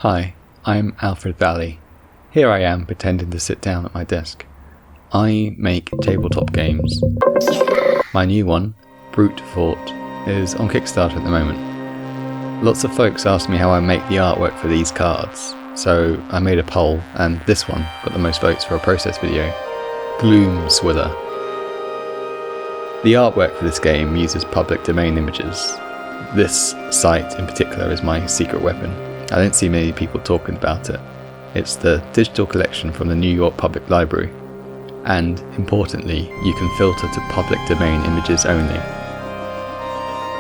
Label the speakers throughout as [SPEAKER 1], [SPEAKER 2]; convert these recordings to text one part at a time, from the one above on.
[SPEAKER 1] Hi, I'm Alfred Valley. Here I am pretending to sit down at my desk. I make tabletop games. My new one, Brute Fort, is on Kickstarter at the moment. Lots of folks ask me how I make the artwork for these cards, so I made a poll and this one got the most votes for a process video. Gloom Swiller. The artwork for this game uses public domain images. This site in particular is my secret weapon. I don't see many people talking about it. It's the digital collection from the New York Public Library. And, importantly, you can filter to public domain images only.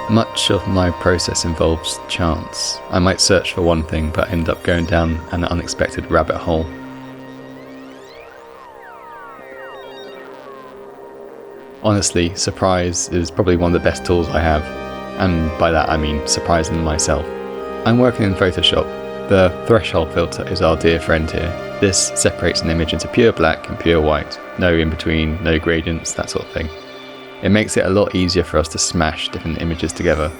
[SPEAKER 1] Much of my process involves chance. I might search for one thing but end up going down an unexpected rabbit hole. Honestly, surprise is probably one of the best tools I have. And by that I mean surprising myself. I'm working in Photoshop. The threshold filter is our dear friend here. This separates an image into pure black and pure white. No in between, no gradients, that sort of thing. It makes it a lot easier for us to smash different images together.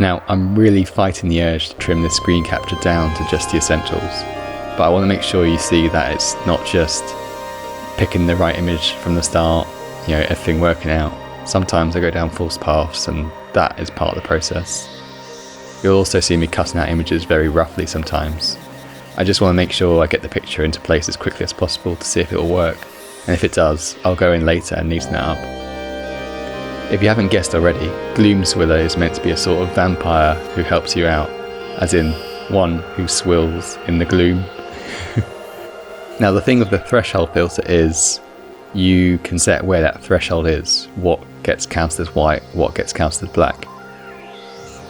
[SPEAKER 1] Now, I'm really fighting the urge to trim this screen capture down to just the essentials. But I want to make sure you see that it's not just picking the right image from the start, everything working out. Sometimes I go down false paths and that is part of the process. You'll also see me cutting out images very roughly sometimes. I just want to make sure I get the picture into place as quickly as possible to see if it will work, and if it does, I'll go in later and neaten it up. If you haven't guessed already, Gloom Swiller is meant to be a sort of vampire who helps you out, as in one who swills in the gloom. Now the thing with the threshold filter is you can set where that threshold is, what gets counted as white, what gets counted as black.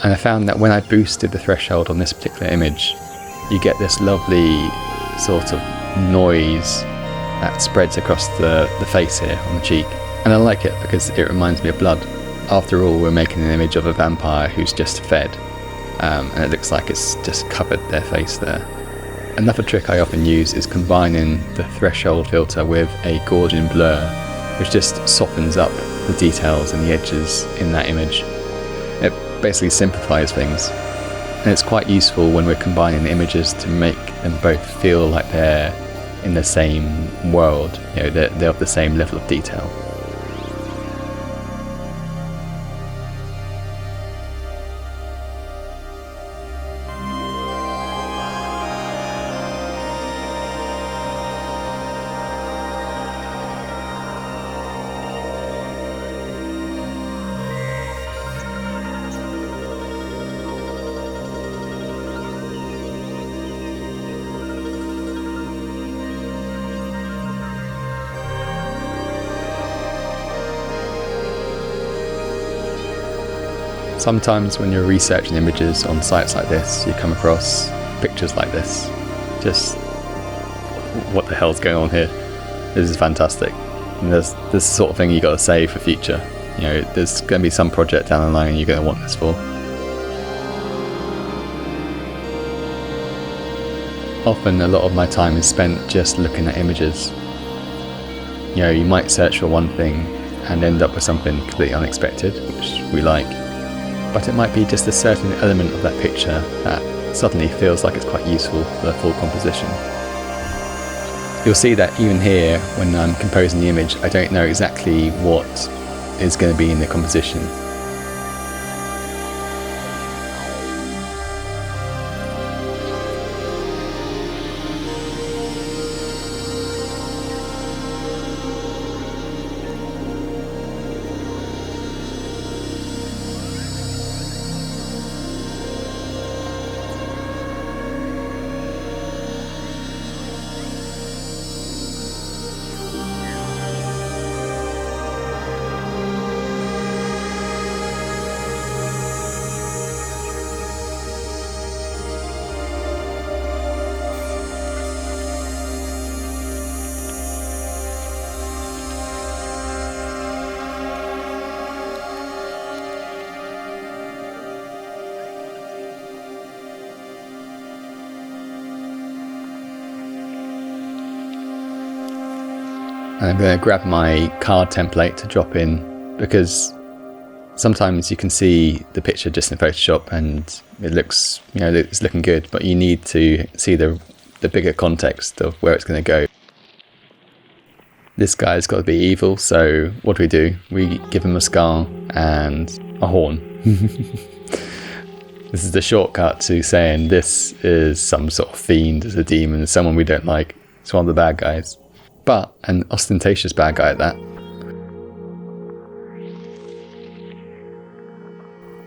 [SPEAKER 1] And I found that when I boosted the threshold on this particular image, you get this lovely sort of noise that spreads across the face here on the cheek. And I like it because it reminds me of blood. After all, we're making an image of a vampire who's just fed, and it looks like it's just covered their face there. Another trick I often use is combining the threshold filter with a Gaussian blur, which just softens up the details and the edges in that image. It basically simplifies things, and it's quite useful when we're combining images to make them both feel like they're in the same world, they're of the same level of detail. Sometimes when you're researching images on sites like this, you come across pictures like this. Just, what the hell's going on here? This is fantastic. And there's this sort of thing you got to save for future. There's going to be some project down the line you're going to want this for. Often a lot of my time is spent just looking at images. You might search for one thing and end up with something completely unexpected, which we like. But it might be just a certain element of that picture that suddenly feels like it's quite useful for the full composition. You'll see that even here, when I'm composing the image, I don't know exactly what is going to be in the composition. And I'm going to grab my card template to drop in because Sometimes you can see the picture just in Photoshop and it looks, it's looking good, but you need to see the bigger context of where it's going to go. This guy's got to be evil, so what do? We give him a skull and a horn. This is the shortcut to saying this is some sort of fiend, as a demon, someone we don't like. It's one of the bad guys. But an ostentatious bad guy at that.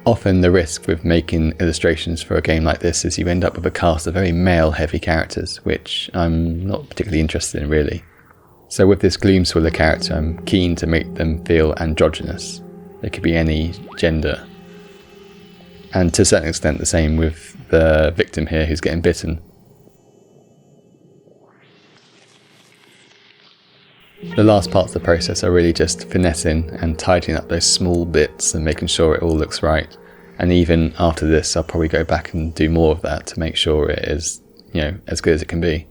[SPEAKER 1] Often the risk with making illustrations for a game like this is you end up with a cast of very male-heavy characters, which I'm not particularly interested in, really. So with this Gloomswiller character, I'm keen to make them feel androgynous. They could be any gender. And to a certain extent the same with the victim here who's getting bitten. The last parts of the process are really just finessing and tidying up those small bits and making sure it all looks right. And even after this, I'll probably go back and do more of that to make sure it is, as good as it can be.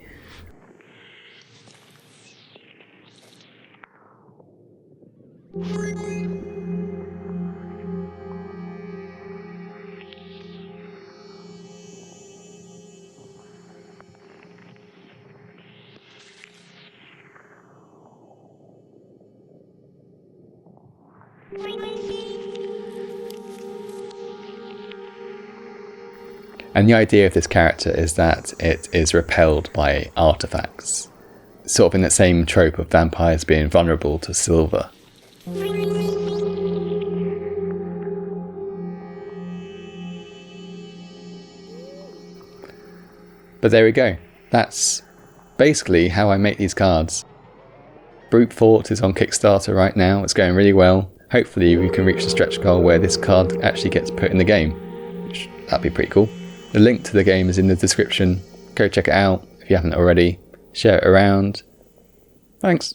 [SPEAKER 1] And the idea of this character is that it is repelled by artifacts, sort of in that same trope of vampires being vulnerable to silver. But there we go. That's basically how I make these cards. Brute Fort is on Kickstarter right now. It's going really well. Hopefully we can reach the stretch goal where this card actually gets put in the game. That'd be pretty cool. The link to the game is in the description. Go check it out if you haven't already. Share it around. Thanks.